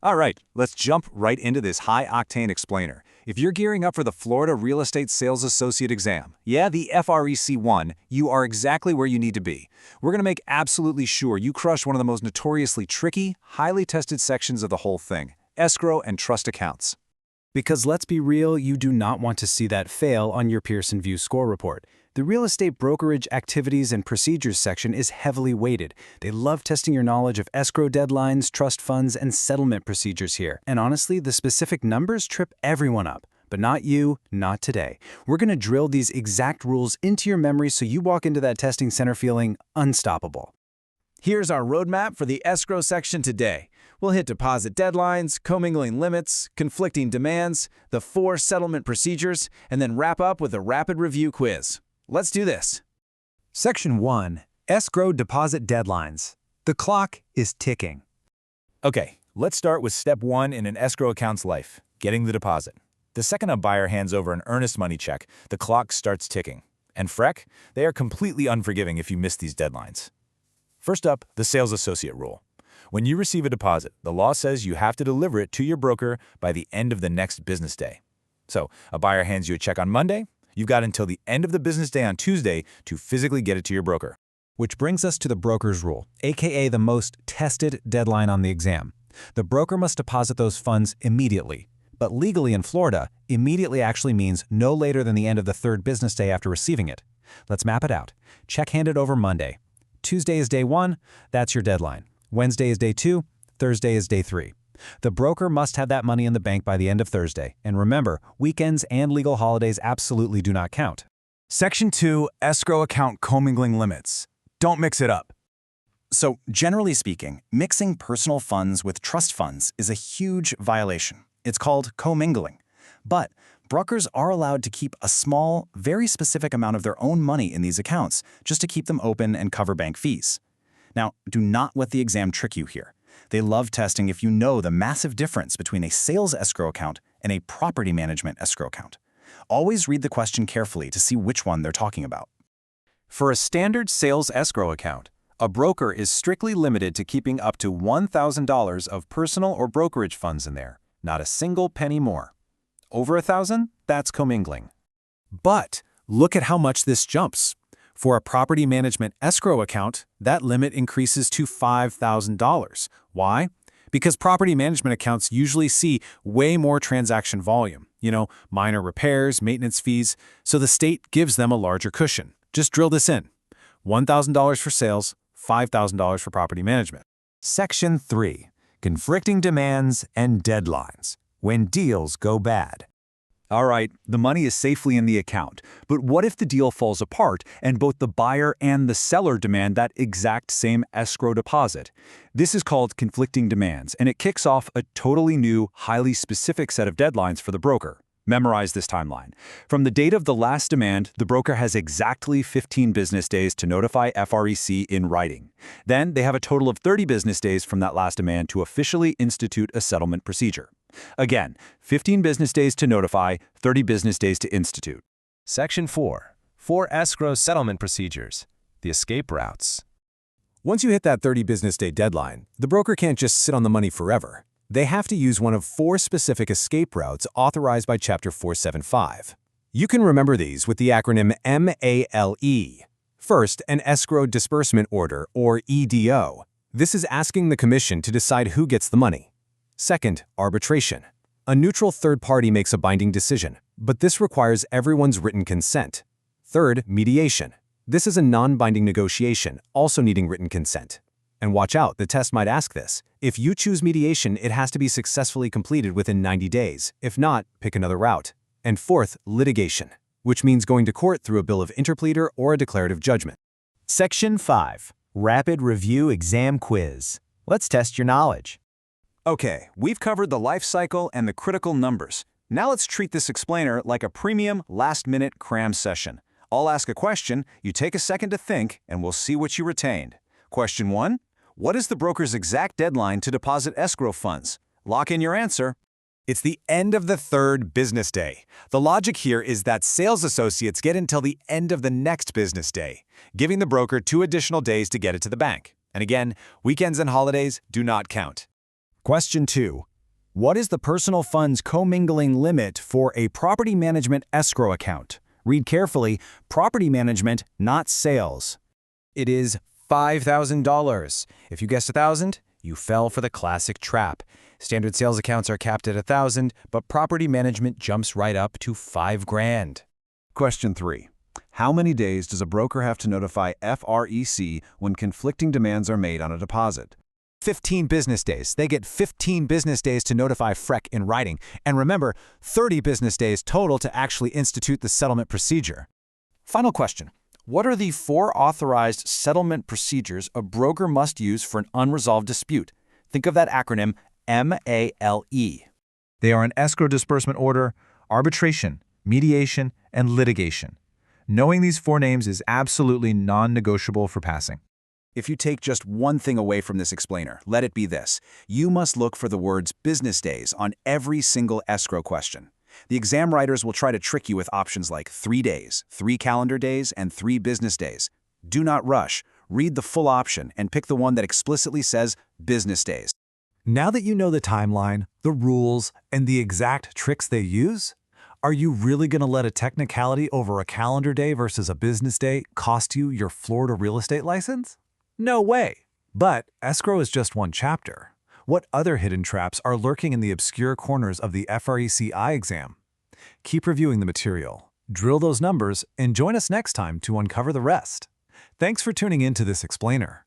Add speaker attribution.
Speaker 1: All right, let's jump right into this high-octane explainer. If you're gearing up for the Florida Real Estate Sales Associate exam, yeah, the FREC I, you are exactly where you need to be. We're going to make absolutely sure you crush one of the most notoriously tricky, highly tested sections of the whole thing, escrow and trust accounts.
Speaker 2: Because let's be real, you do not want to see that fail on your Pearson VUE score report. The real estate brokerage activities and procedures section is heavily weighted. They love testing your knowledge of escrow deadlines, trust funds, and settlement procedures here. And honestly, the specific numbers trip everyone up. But not you, not today. We're going to drill these exact rules into your memory so you walk into that testing center feeling unstoppable.
Speaker 3: Here's our roadmap for the escrow section today. We'll hit deposit deadlines, commingling limits, conflicting demands, the 4 settlement procedures, and then wrap up with a rapid review quiz. Let's do this.
Speaker 2: Section 1. Escrow deposit deadlines. The clock is ticking.
Speaker 4: Okay, let's start with step 1 in an escrow account's life, getting the deposit. The second a buyer hands over an earnest money check, the clock starts ticking. And FREC, they are completely unforgiving if you miss these deadlines. First up, the sales associate rule. When you receive a deposit, the law says you have to deliver it to your broker by the end of the next business day. So, a buyer hands you a check on Monday, you've got until the end of the business day on Tuesday to physically get it to your broker.
Speaker 2: Which brings us to the broker's rule, aka the most tested deadline on the exam. The broker must deposit those funds immediately. But legally in Florida, immediately actually means no later than the end of the 3rd business day after receiving it. Let's map it out. Check handed over Monday. Tuesday is day 1, that's your deadline. Wednesday is day 2, Thursday is day 3. The broker must have that money in the bank by the end of Thursday. And remember, weekends and legal holidays absolutely do not count.
Speaker 1: Section 2, escrow account commingling limits. Don't mix it up.
Speaker 5: So, generally speaking, mixing personal funds with trust funds is a huge violation. It's called commingling. But brokers are allowed to keep a small, very specific amount of their own money in these accounts just to keep them open and cover bank fees. Now, do not let the exam trick you here. They love testing if you know the massive difference between a sales escrow account and a property management escrow account. Always read the question carefully to see which one they're talking about.
Speaker 6: For a standard sales escrow account, a broker is strictly limited to keeping up to $1,000 of personal or brokerage funds in there. Not a single penny more. Over $1,000, that's commingling.
Speaker 2: But look at how much this jumps. For a property management escrow account, that limit increases to $5,000. Why? Because property management accounts usually see way more transaction volume, minor repairs, maintenance fees, so the state gives them a larger cushion. Just drill this in. $1,000 for sales, $5,000 for property management.
Speaker 1: Section 3. Conflicting demands and deadlines. When deals go bad. All right, the money is safely in the account, but what if the deal falls apart and both the buyer and the seller demand that exact same escrow deposit? This is called conflicting demands, and it kicks off a totally new, highly specific set of deadlines for the broker. Memorize this timeline. From the date of the last demand, the broker has exactly 15 business days to notify FREC in writing. Then they have a total of 30 business days from that last demand to officially institute a settlement procedure. Again, 15 business days to notify, 30 business days to institute.
Speaker 6: Section 4. 4 escrow settlement procedures. The escape routes.
Speaker 2: Once you hit that 30 business day deadline, the broker can't just sit on the money forever. They have to use one of 4 specific escape routes authorized by Chapter 475. You can remember these with the acronym MALE. First, an escrow disbursement order, or EDO. This is asking the commission to decide who gets the money. Second, arbitration. A neutral third party makes a binding decision, but this requires everyone's written consent. Third, mediation. This is a non-binding negotiation, also needing written consent. And watch out, the test might ask this. If you choose mediation, it has to be successfully completed within 90 days. If not, pick another route. And fourth, litigation, which means going to court through a bill of interpleader or a declarative judgment.
Speaker 7: Section 5. Rapid Review Exam Quiz. Let's test your knowledge.
Speaker 1: Okay, we've covered the life cycle and the critical numbers. Now let's treat this explainer like a premium last-minute cram session. I'll ask a question, you take a second to think, and we'll see what you retained. Question 1. What is the broker's exact deadline to deposit escrow funds? Lock in your answer.
Speaker 3: It's the end of the 3rd business day. The logic here is that sales associates get until the end of the next business day, giving the broker 2 additional days to get it to the bank. And again, weekends and holidays do not count.
Speaker 1: Question 2. What is the personal funds commingling limit for a property management escrow account? Read carefully, property management, not sales.
Speaker 6: It is $5,000. If you guessed 1,000, you fell for the classic trap. Standard sales accounts are capped at 1,000, but property management jumps right up to $5,000.
Speaker 2: Question 3. How many days does a broker have to notify FREC when conflicting demands are made on a deposit?
Speaker 3: 15 business days. They get 15 business days to notify FREC in writing. And remember, 30 business days total to actually institute the settlement procedure.
Speaker 6: Final question. What are the 4 authorized settlement procedures a broker must use for an unresolved dispute? Think of that acronym MALE.
Speaker 4: They are an escrow disbursement order, arbitration, mediation, and litigation. Knowing these 4 names is absolutely non-negotiable for passing.
Speaker 1: If you take just one thing away from this explainer, let it be this. You must look for the words business days on every single escrow question. The exam writers will try to trick you with options like 3 days, 3 calendar days, and 3 business days. Do not rush. Read the full option and pick the one that explicitly says business days.
Speaker 2: Now that you know the timeline, the rules, and the exact tricks they use, are you really going to let a technicality over a calendar day versus a business day cost you your Florida real estate license? No way. But escrow is just one chapter. What other hidden traps are lurking in the obscure corners of the FREC I exam? Keep reviewing the material, drill those numbers, and join us next time to uncover the rest. Thanks for tuning in to this explainer.